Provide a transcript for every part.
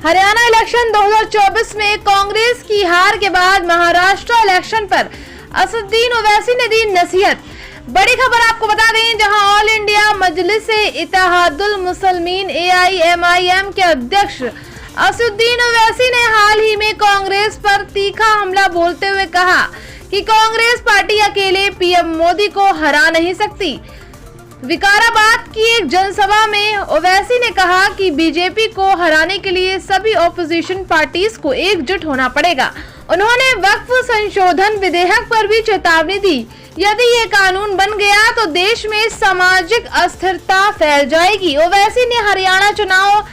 Haryana election 2024 में कांग्रेस की हार के बाद महाराष्ट्र इलेक्शन पर असदुद्दीन ओवैसी ने दी नसीहत। बड़ी खबर आपको बता दें, जहां ऑल इंडिया मजलिस-ए-इत्तेहादुल मुस्लिमीन AIMIM के अध्यक्ष असदुद्दीन ओवैसी ने हाल ही में कांग्रेस पर तीखा हमला बोलते हुए कहा कि कांग्रेस पार्टी अकेले PM मोदी को हरा नहीं सकती। विकाराबाद की एक जनसभा में ओवैसी ने कहा कि बीजेपी को हराने के लिए सभी ऑपोजिशन पार्टीज को एकजुट होना पड़ेगा। उन्होंने वक्फ संशोधन विधेयक पर भी चेतावनी दी। यदि ये कानून बन गया तो देश में सामाजिक अस्थिरता फैल जाएगी। ओवैसी ने हरियाणा चुनाव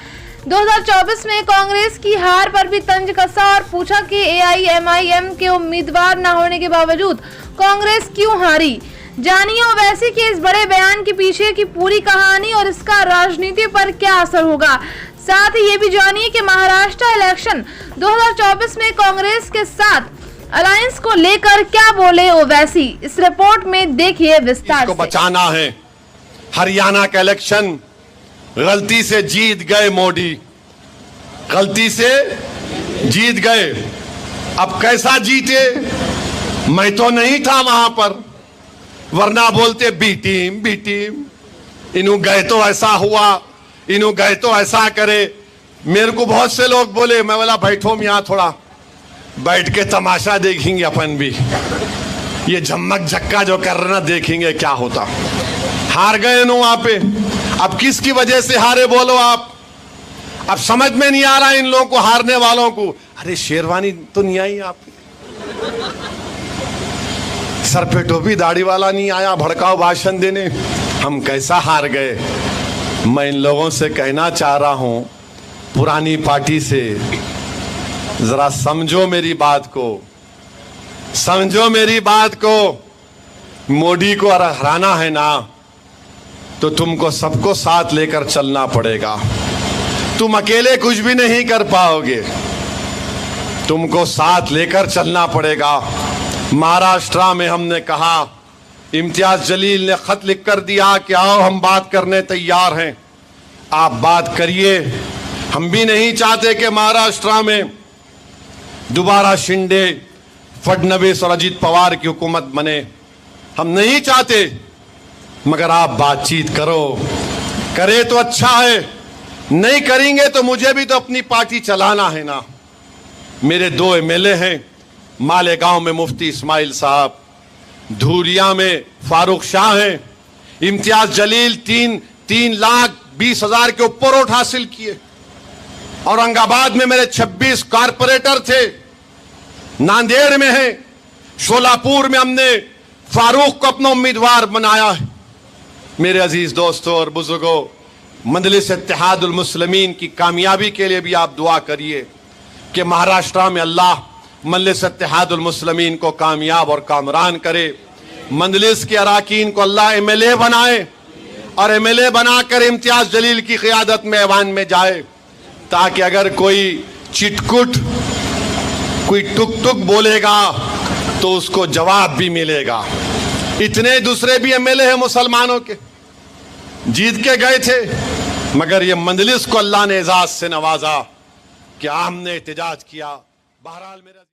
2024 में कांग्रेस की हार पर भी तंज कसा और पूछा कि AIMIM के उम्मीदवार न होने के बावजूद कांग्रेस क्यों हारी। जानिए ओवैसी के इस बड़े बयान के पीछे की पूरी कहानी और इसका राजनीति पर क्या असर होगा। साथ ही ये भी जानिए कि महाराष्ट्र इलेक्शन 2024 में कांग्रेस के साथ अलायंस को लेकर क्या बोले ओवैसी। इस रिपोर्ट में देखिए विस्तार से। बचाना है। हरियाणा का इलेक्शन गलती से जीत गए मोदी, गलती से जीत गए। अब कैसा जीते, मैं तो नहीं था वहां पर, वरना बोलते बी टीम इन्हों गए तो ऐसा हुआ, इन्हों गए तो ऐसा करे। मेरे को बहुत से लोग बोले, मैं बोला बैठो यहाँ थोड़ा बैठ के तमाशा देखेंगे अपन भी, ये झमक झक्का जो कर रहे ना देखेंगे क्या होता। हार गए नो वहां पे। अब किसकी वजह से हारे बोलो आप। अब समझ में नहीं आ रहा इन लोगों को, हारने वालों को। अरे शेरवानी तो नहीं आई आपकी, सर पे टोपी दाढ़ी वाला नहीं आया भड़काऊ भाषण देने। हम कैसा हार गए। मैं इन लोगों से कहना चाह रहा हूं, पुरानी पार्टी से जरा समझो मेरी बात को, समझो मेरी बात को। मोदी को अगर हराना है ना तो तुमको सबको साथ लेकर चलना पड़ेगा। तुम अकेले कुछ भी नहीं कर पाओगे, तुमको साथ लेकर चलना पड़ेगा। महाराष्ट्र में हमने कहा, इम्तियाज जलील ने खत लिख कर दिया कि आओ हम बात करने तैयार हैं, आप बात करिए। हम भी नहीं चाहते कि महाराष्ट्र में दोबारा शिंदे, फडणवीस और अजीत पवार की हुकूमत बने। हम नहीं चाहते, मगर आप बातचीत करो, करे तो अच्छा है, नहीं करेंगे तो मुझे भी तो अपनी पार्टी चलाना है ना। मेरे 2 MLA हैं, मालेगांव में मुफ्ती इस्माइल साहब, धूलिया में फारूक शाह हैं। इम्तियाज जलील 3,20,000 के ऊपर वोट हासिल किए। औरंगाबाद में मेरे 26 कारपोरेटर थे, नांदेड़ में है, शोलापुर में हमने फारूक को अपना उम्मीदवार बनाया है। मेरे अजीज दोस्तों और बुजुर्गों, मजलिस-ए-इत्तेहादुल मुस्लिमीन की कामयाबी के लिए भी आप दुआ करिए कि महाराष्ट्र में अल्लाह मजलिस-ए-इत्तेहादुल मुस्लिमीन को कामयाब और कामरान करे। मजलिस के अराकीन को अल्लाह MLA बनाए और MLA बनाकर इम्तियाज जलील की क़ियादत में ऐवान में जाए, ताकि अगर कोई चिटकुट, कोई टुक टुक बोलेगा तो उसको जवाब भी मिलेगा। इतने दूसरे भी MLA हैं मुसलमानों के, जीत के गए थे, मगर ये मजलिस को अल्लाह ने एजाज से नवाजा कि हमने एहतजाज किया। बहरहाल मेरा